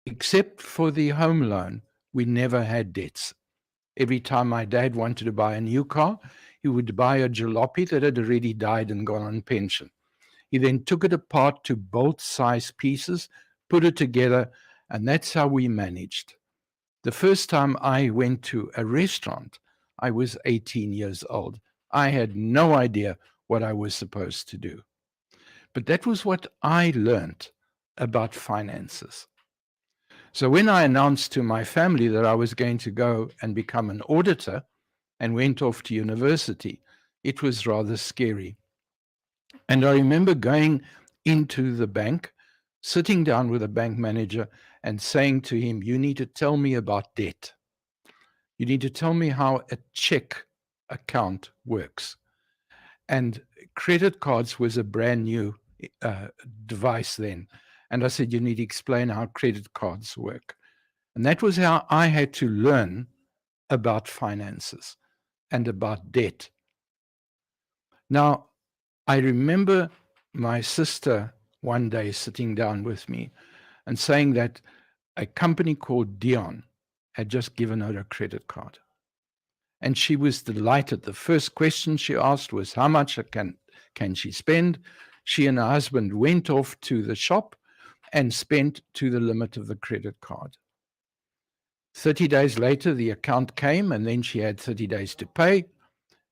Except for the home loan, we never had debts. Every time my dad wanted to buy a new car, he would buy a jalopy that had already died and gone on pension. He then took it apart to bolt size pieces, put it together, and that's how we managed. The first time I went to a restaurant, I was 18 years old. I had no idea what I was supposed to do. But that was what I learned about finances. So when I announced to my family that I was going to go and become an auditor and went off to university, it was rather scary. And I remember going into the bank, sitting down with a bank manager and saying to him, "You need to tell me about debt. You need to tell me how a check account works." And credit cards was a brand new uh, device then. And I said, "You need to explain how credit cards work." And that was how I had to learn about finances and about debt. Now, I remember my sister one day sitting down with me and saying that a company called Dion had just given her a credit card. And she was delighted. The first question she asked was, how much can she spend? She and her husband went off to the shop and spent to the limit of the credit card. 30 days later, the account came, and then she had 30 days to pay.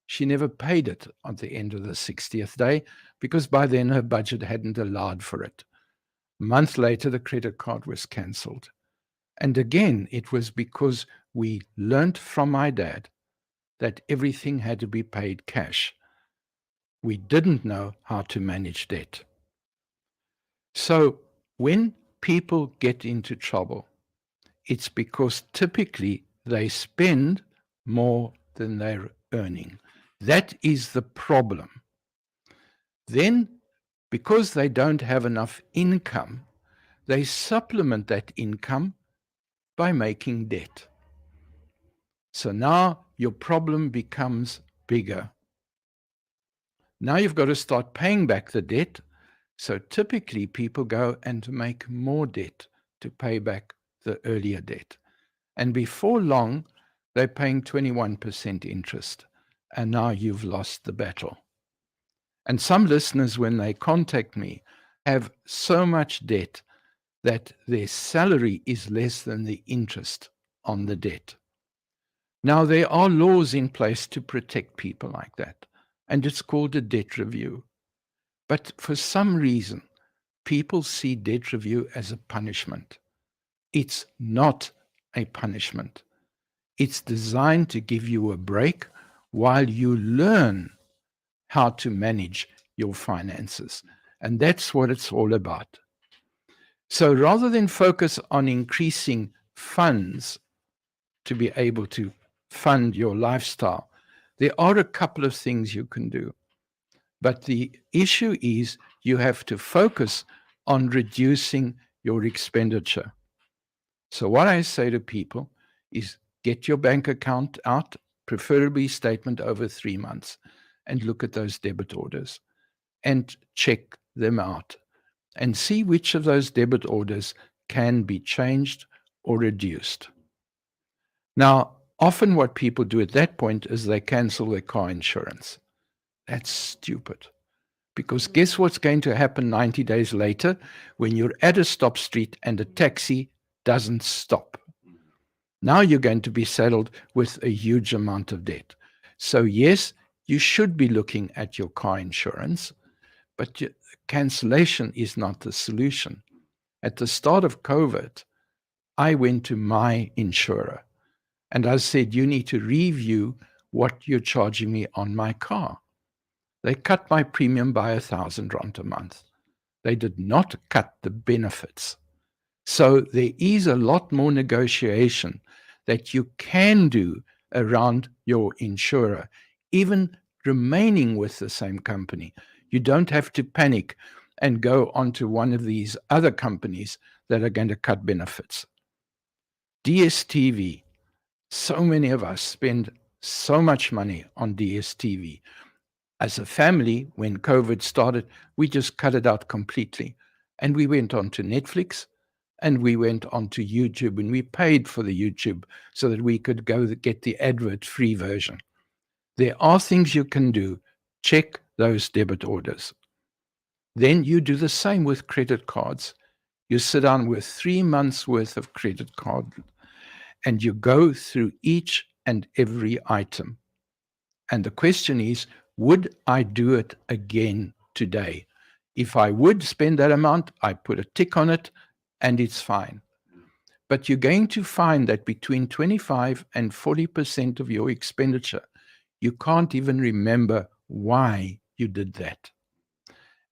She never paid it at the end of the 60th day because by then her budget hadn't allowed for it. A month later, the credit card was cancelled. And again, it was because we learnt from my dad that everything had to be paid cash. We didn't know how to manage debt. So when people get into trouble, it's because typically they spend more than they're earning. That is the problem. Then, because they don't have enough income, they supplement that income by making debt. So now your problem becomes bigger. Now you've got to start paying back the debt. So typically people go and make more debt to pay back the earlier debt. And before long, they're paying 21% interest. And now you've lost the battle. And some listeners, when they contact me, have so much debt that their salary is less than the interest on the debt. Now, there are laws in place to protect people like that, and it's called a debt review. But for some reason, people see debt review as a punishment. It's not a punishment. It's designed to give you a break while you learn how to manage your finances. And that's what it's all about. So rather than focus on increasing funds to be able to fund your lifestyle, there are a couple of things you can do. But the issue is you have to focus on reducing your expenditure. So what I say to people is get your bank account out, preferably statement over 3 months, and look at those debit orders and check them out and see which of those debit orders can be changed or reduced. Now, often what people do at that point is they cancel their car insurance. That's stupid. Because guess what's going to happen 90 days later when you're at a stop street and a taxi doesn't stop? Now you're going to be saddled with a huge amount of debt. So yes, you should be looking at your car insurance, but cancellation is not the solution. At the start of COVID, I went to my insurer and I said, you need to review what you're charging me on my car. They cut my premium by 1,000 rand a month. They did not cut the benefits. So there is a lot more negotiation that you can do around your insurer, even remaining with the same company. You don't have to panic and go onto one of these other companies that are going to cut benefits. DSTV, so many of us spend so much money on DSTV. As a family, when COVID started, we just cut it out completely. And we went on to Netflix, and we went onto YouTube and we paid for the YouTube so that we could go get the advert-free version. There are things you can do. Check those debit orders. Then you do the same with credit cards. You sit down with 3 months worth of credit card and you go through each and every item. And the question is, would I do it again today? If I would spend that amount, I put a tick on it and it's fine. But you're going to find that between 25 and 40% of your expenditure, you can't even remember why you did that.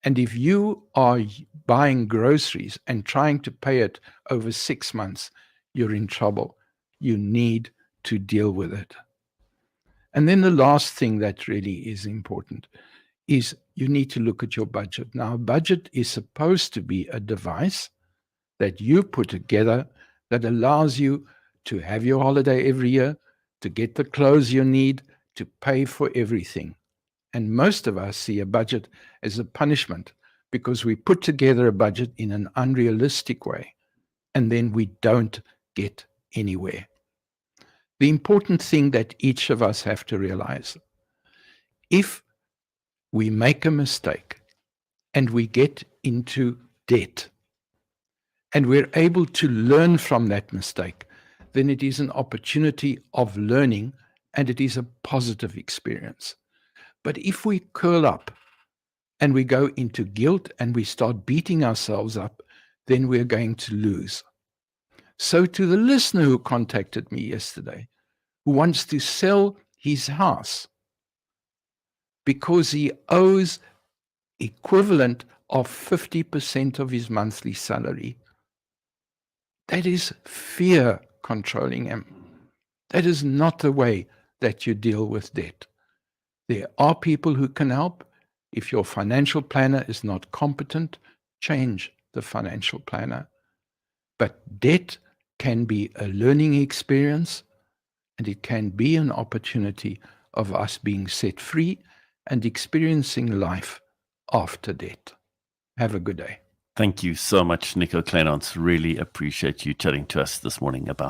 And if you are buying groceries and trying to pay it over 6 months, you're in trouble. You need to deal with it. And then the last thing that really is important is you need to look at your budget. Now, a budget is supposed to be a device that you put together that allows you to have your holiday every year, to get the clothes you need, to pay for everything. And most of us see a budget as a punishment because we put together a budget in an unrealistic way, and then we don't get anywhere. The important thing that each of us have to realize, if we make a mistake and we get into debt and we're able to learn from that mistake, then it is an opportunity of learning and it is a positive experience. But if we curl up and we go into guilt and we start beating ourselves up, then we're going to lose. So to the listener who contacted me yesterday, who wants to sell his house because he owes equivalent of 50% of his monthly salary, that is fear controlling him. That is not the way that you deal with debt. There are people who can help. If your financial planner is not competent, change the financial planner. But debt can be a learning experience, and it can be an opportunity of us being set free and experiencing life after debt. Have a good day. Thank you so much, Nico Kleynhans. Really appreciate you chatting to us this morning about